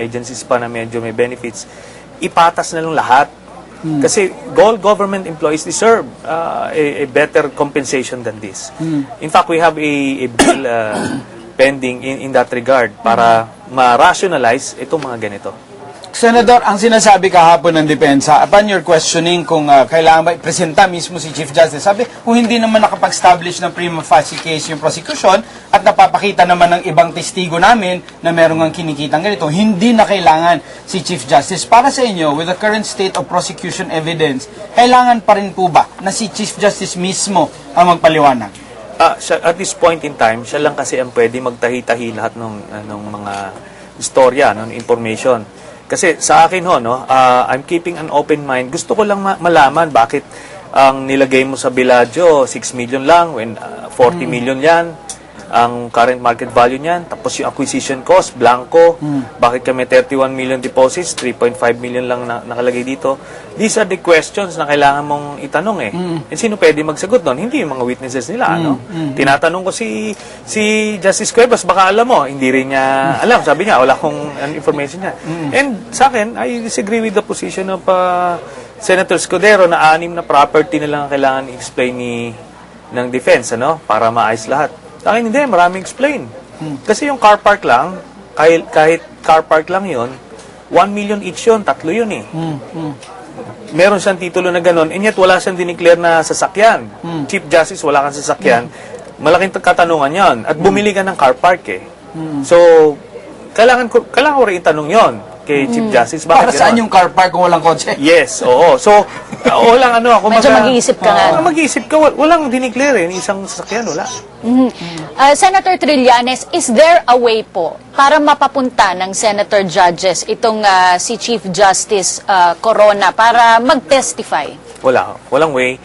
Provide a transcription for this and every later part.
agencies pa na medyo may benefits, ipatas na lang lahat. Kasi all government employees deserve a better compensation than this. In fact, we have a bill pending in that regard para ma-rationalize itong mga ganito. Senador, ang sinasabi kahapon ng depensa, upon your questioning kung kailangan ba ipresenta mismo si Chief Justice, sabi, kung hindi naman nakapag-establish ng prima facie case yung prosecution at napapakita naman ng ibang testigo namin na merong ang kinikitang ganito, hindi na kailangan si Chief Justice. Para sa inyo, with the current state of prosecution evidence, kailangan pa rin po ba na si Chief Justice mismo ang magpaliwanag? At this point in time, siya lang kasi ang pwede magtahi-tahi lahat ng mga istorya, ng information. Kasi sa akin I'm keeping an open mind. Gusto ko lang malaman bakit ang nilagay mo sa Bellagio 6 million lang when 40 million yan ang current market value niyan. Tapos yung acquisition cost, blanco. Bakit kami 31 million deposits, 3.5 million lang nakalagay dito? These are the questions na kailangan mong itanong And sino pwede magsagot doon? Hindi yung mga witnesses nila, Tinatanong ko si Justice Cuevas, baka alam mo, hindi rin niya alam. Sabi niya, wala akong information niya. And sa akin, I disagree with the position of Senator Escudero na 6 na property na lang kailangan i-explain ng defense, para maayos lahat. Sa akin, hindi. Maraming explain. Kasi yung car park lang, kahit car park lang yun, 1 million each yun, 3 yun Meron siyang titulo na gano'n, and yet wala siyang dineclare na sasakyan. Chief Justice, wala kang sasakyan. Malaking katanungan yon. At bumili ka ng car park So, kailangan ko rin itanong yon kay Chief Justice. Bakit para saan yung car park kung walang kotse? Yes, oo. So, walang medyo mag-iisip ka nga. Mag-iisip ka, walang dineclare isang sasakyan, wala. Senator Trillanes, is there a way po para mapapunta ng Senator Judges itong si Chief Justice Corona para mag-testify? Walang way.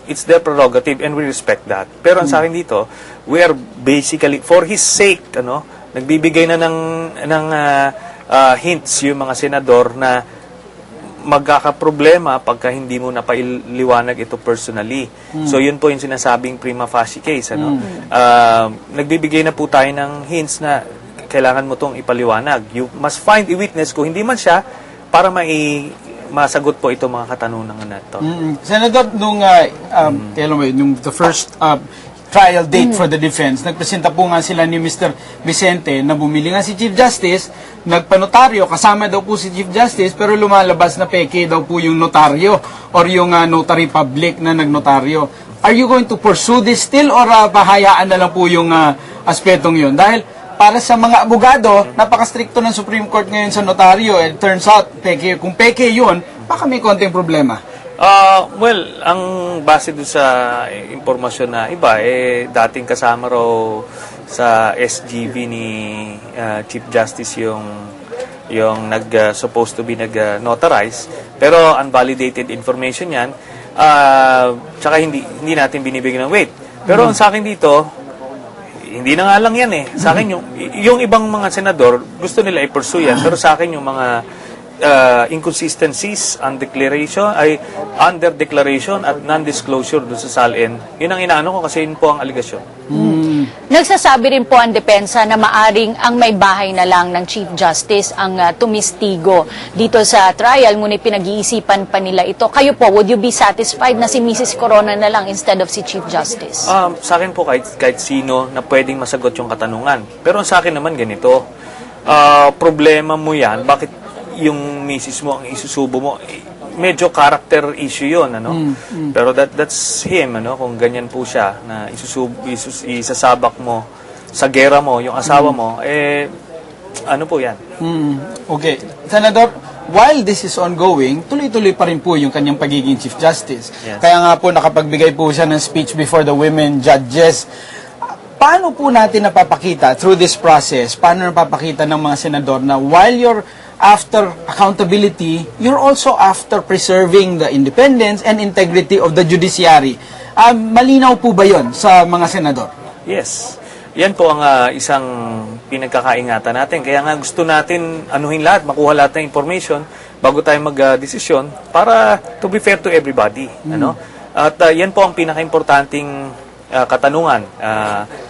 It's their prerogative and we respect that. Pero ang sa akin dito, we are basically, for his sake, nagbibigay na ng hints yung mga senador na magkakaproblema pagka hindi mo napailiwanag ito personally. So, yun po yung sinasabing prima facie case. Nagbibigay na po tayo ng hints na kailangan mo itong ipaliwanag. You must find a witness kung hindi man siya para masagot po ito mga katanungan na ito. Senador, nung the first trial date for the defense, nagpresenta po nga sila ni Mr. Vicente na bumili nga si Chief Justice, nagpanotaryo, kasama daw po si Chief Justice, pero lumalabas na peke daw po yung notaryo or yung notary public na nagnotaryo. Are you going to pursue this still or bahayaan na lang po yung aspetong yun? Dahil para sa mga abogado, napaka-stricto ng Supreme Court ngayon sa notaryo. It turns out, kung peke yun, baka may konting problema. Well, ang base doon sa impormasyon na iba, dating kasama raw sa SGV ni Chief Justice yung supposed to be nag-notarize, pero unvalidated information yan, tsaka hindi natin binibigyan ng weight. Pero sa akin dito, hindi na nga lang yan Sa akin, yung ibang mga senador, gusto nila i-pursue yan, pero sa akin yung mga inconsistencies under declaration at non-disclosure doon sa SALN, yun ang inaano ko kasi yun po ang aligasyon. Nagsasabi rin po ang depensa na maaring ang may bahay na lang ng Chief Justice ang tumistigo dito sa trial, ngunit pinag-iisipan pa nila ito. Kayo po, would you be satisfied na si Mrs. Corona na lang instead of si Chief Justice? Sa akin po kahit sino na pwedeng masagot yung katanungan. Pero sa akin naman ganito, problema mo yan, bakit yung misis mo ang isusubo mo, medyo character issue yun, Pero that's him, kung ganyan po siya, na isasabak mo sa gera mo, yung asawa mo, ano po yan? Okay. Senador, while this is ongoing, tuloy-tuloy pa rin po yung kanyang pagiging Chief Justice. Yes. Kaya nga po, nakapagbigay po siya ng speech before the women judges. Paano po natin napapakita, through this process, paano napapakita ng mga senador na while you're after accountability, you're also after preserving the independence and integrity of the judiciary. Malinaw po ba yon sa mga senador? Yes. Yan po ang isang pinagkakaingatan natin. Kaya nga gusto natin anuhin lahat, makuha lahat ng information bago tayo mag-desisyon para to be fair to everybody. At yan po ang pinaka-importanting katanungan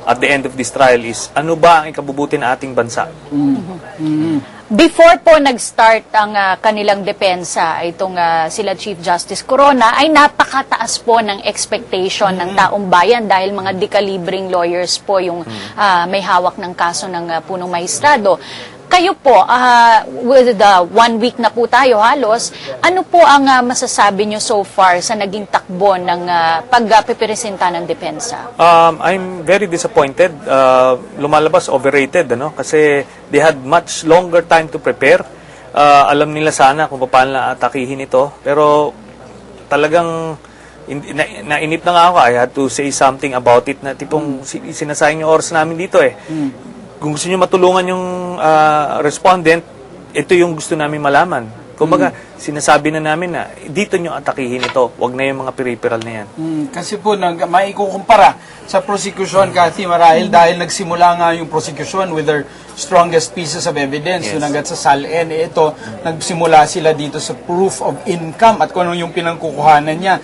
at the end of this trial is, ano ba ang ikabubuti ng ating bansa? Before po nag-start ang kanilang depensa, itong sila Chief Justice Corona, ay napakataas po ng expectation ng taong bayan dahil mga dekalibring lawyers po yung may hawak ng kaso ng punong mahistrado. Kayo po, with the 1 week na po tayo halos, ano po ang masasabi nyo so far sa naging takbo ng pagpipresenta ng depensa? I'm very disappointed. Lumalabas overrated, ano? Kasi they had much longer time to prepare. Alam nila sana kung paano na atakihin ito. Pero talagang nainip na nga ako. I had to say something about it na tipong sinasayang yung oras namin dito eh. Kung gusto nyo matulungan yung respondent, ito yung gusto namin malaman. Kumbaga, sinasabi na namin na dito nyo atakihin ito. Huwag na yung mga peripheral na yan. Kasi po, maikukumpara sa prosecution, Cathy, marahil dahil nagsimula nga yung prosecution with their strongest pieces of evidence. Yes. Yung hanggat sa SALN, ito, nagsimula sila dito sa proof of income at kung ano yung pinangkukuhanan niya.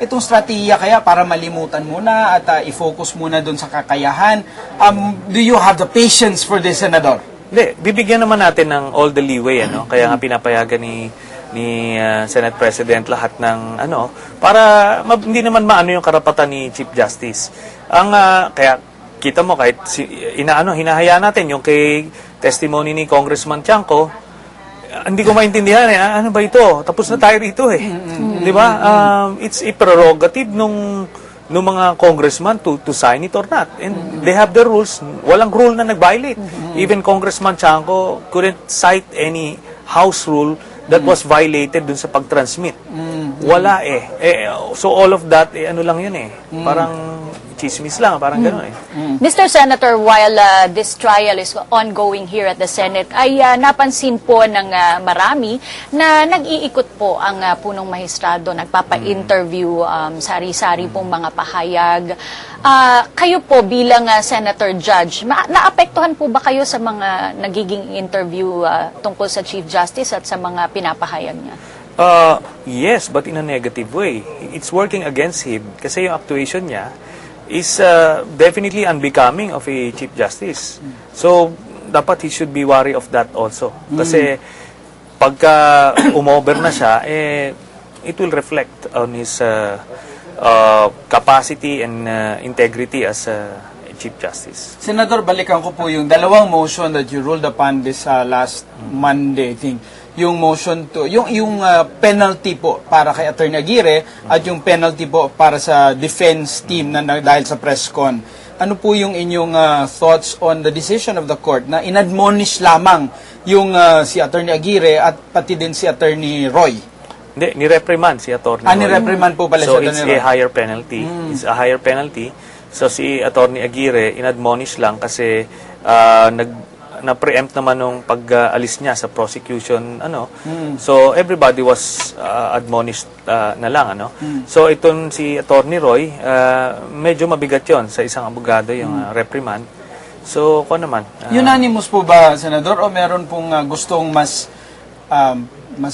Itong strategiya kaya para malimutan muna at i-focus muna doon sa kakayahan. Do you have the patience for this, Senador? Hindi, bibigyan naman natin ng all the leeway, ano? Kaya nga pinapayagan ni Senate President lahat ng para hindi naman maano yung karapatan ni Chief Justice. Kaya kita mo kahit hinahayaan natin yung kay testimony ni Congressman Tiangco, hindi ko maintindihan ano ba ito? Tapos na tayo rito eh. 'Di ba? It's a prerogative nung mga congressman to sign it or not. And they have the rules. Walang rule na nag-violate. Even Congressman Tiangco couldn't cite any House rule that was violated dun sa pag-transmit. Wala eh. So all of that, ano lang yun eh. Parang chismis lang, parang gano'n eh. Mr. Senator, while this trial is ongoing here at the Senate, ay napansin po ng marami na nag-iikot po ang punong mahistrado, nagpapa-interview, sari-sari pong mga pahayag. Kayo po bilang Senator Judge, naapektuhan po ba kayo sa mga nagiging interview tungkol sa Chief Justice at sa mga pinapahayag niya? Yes, but in a negative way. It's working against him kasi yung actuation niya is definitely unbecoming of a Chief Justice. So, dapat he should be wary of that also. Kasi pagka umover na siya, it will reflect on his capacity and integrity as a Chief Justice. Senador, balikan ko po yung dalawang motion that you ruled upon this last Monday, I think. Yung motion to, yung penalty po para kay Atty. Aguirre at yung penalty po para sa defense team na dahil sa press con. Ano po yung inyong thoughts on the decision of the court na inadmonish lamang yung si Atty. Aguirre at pati din si Atty. Roy? Hindi, ni-reprimand si Atty. Roy. Ni-reprimand po pala so si Atty. it's Roy. a higher penalty. It's a higher penalty. So si Atty. Aguirre, inadmonish lang kasi na-preempt naman nung pag-alis niya sa prosecution, So, everybody was admonished na lang, So, itong si Atty. Roy, medyo mabigat yon sa isang abogado, yung reprimand. So, ko naman. Unanimous po ba, Senador, o meron pong gustong mas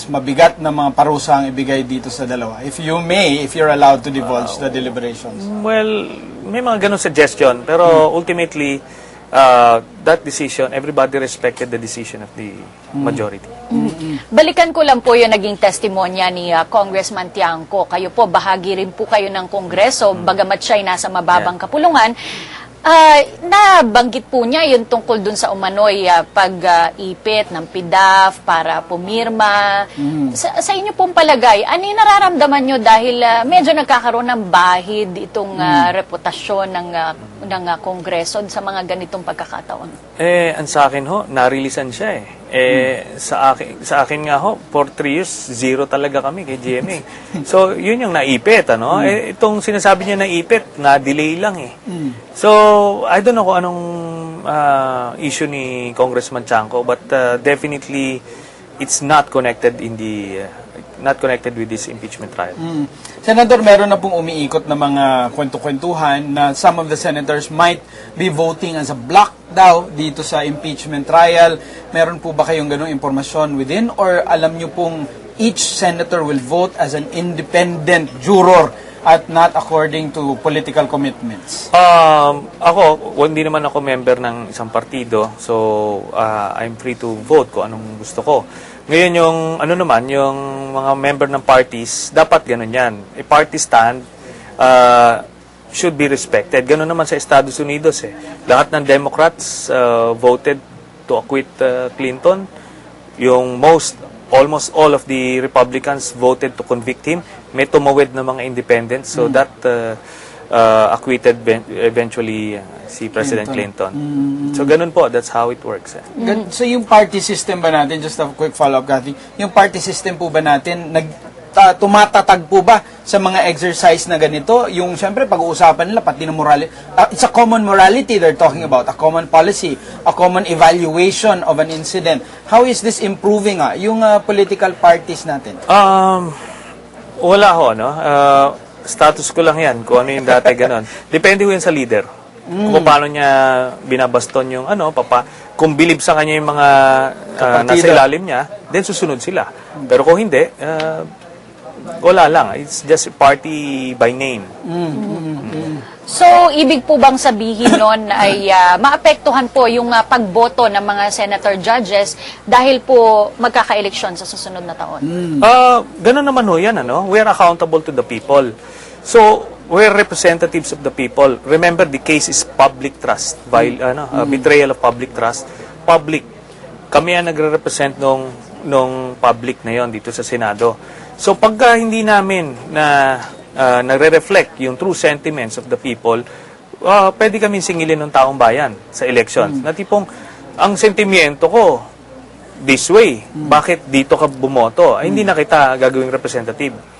mabigat na mga parusa ang ibigay dito sa dalawa? If you're allowed to divulge the deliberations. Well, may mga ganong suggestion, pero ultimately, that decision, everybody respected the decision of the majority. Balikan ko lang po yung naging testimonya ni Congressman Tiangco. Kayo po, bahagi rin po kayo ng Kongreso, bagamat siya'y nasa mababang kapulungan. Nabanggit po niya yung tungkol dun sa umano'y pag-ipit ng PDAF para pumirma. Sa inyo pong palagay, ano yung nararamdaman nyo dahil medyo nagkakaroon ng bahid itong reputasyon ng Kongreso sa mga ganitong pagkakataon? Mm. Ang sa akin ho, narilisan siya eh. Sa akin nga ho, for 3 years, 0 talaga kami kay GMA. So, yun yung naipit, itong sinasabi niya naipit, na-delay lang eh. So, I don't know kung anong issue ni Congressman Tiangco, but definitely, it's not connected with this impeachment trial. Senador, meron na pong umiikot na mga kwento-kwentuhan na some of the senators might be voting as a block daw dito sa impeachment trial. Meron po ba kayong ganong impormasyon within, or alam nyo pong each senator will vote as an independent juror at not according to political commitments? Ako, hindi naman ako member ng isang partido, so I'm free to vote kung anong gusto ko. Ngayon yung yung mga member ng parties, dapat ganun yan. A party stand should be respected. Ganun naman sa Estados Unidos eh. Lahat ng Democrats voted to acquit Clinton. Yung almost all of the Republicans voted to convict him. May tumawid na mga independents. So that acquitted eventually si President Clinton. So ganun po, that's how it works. So yung party system ba natin, just a quick follow-up, Kathy, yung party system po ba natin, tumatatag po ba sa mga exercise na ganito? Yung siyempre pag-uusapan nila pati ng morality, it's a common morality they're talking about, a common policy, a common evaluation of an incident. How is this improving yung political parties natin? Wala ho, no? Status ko lang yan, kung ano yung dati ganon. Depende ho yun sa leader. Kung paano niya binabaston yung kung bilib sa kanya yung mga nasa ilalim niya, then susunod sila. Pero kung hindi, wala lang. It's just party by name. So, ibig po bang sabihin nun ay maapektuhan po yung pagboto ng mga senator judges dahil po magkaka-eleksyon sa susunod na taon? Ganun naman ho yan, We are accountable to the people. So, we're representatives of the people. Remember, the case is public trust. Betrayal of public trust. Public. Kami ang nagre-represent nung public na yon dito sa Senado. So, pagka hindi namin nagre-reflect yung true sentiments of the people, pwede kami singilin ng taong bayan sa elections. Na tipong, ang sentimiento ko, this way. Bakit dito ka bumoto? Ay, hindi na kita gagawing representative.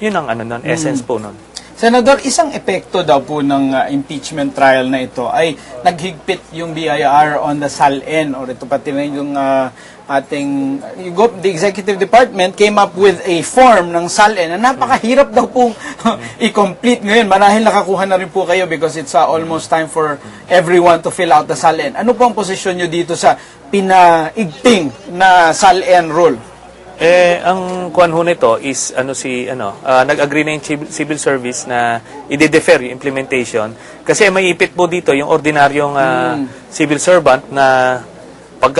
Yun ang essence po nun. Senador, isang epekto daw po ng impeachment trial na ito ay naghigpit yung BIR on the SALN, or ito pati na yung the executive department came up with a form ng SALN na napakahirap daw pong i-complete ngayon. Marahil nakakuha na rin po kayo because it's almost time for everyone to fill out the SALN. Ano po ang posisyon nyo dito sa pinaigting na SALN rule? Ang kuwan ho nito is nag-agree na yung civil service na i-defer yung implementation kasi may ipit po dito yung ordinaryong civil servant na pagka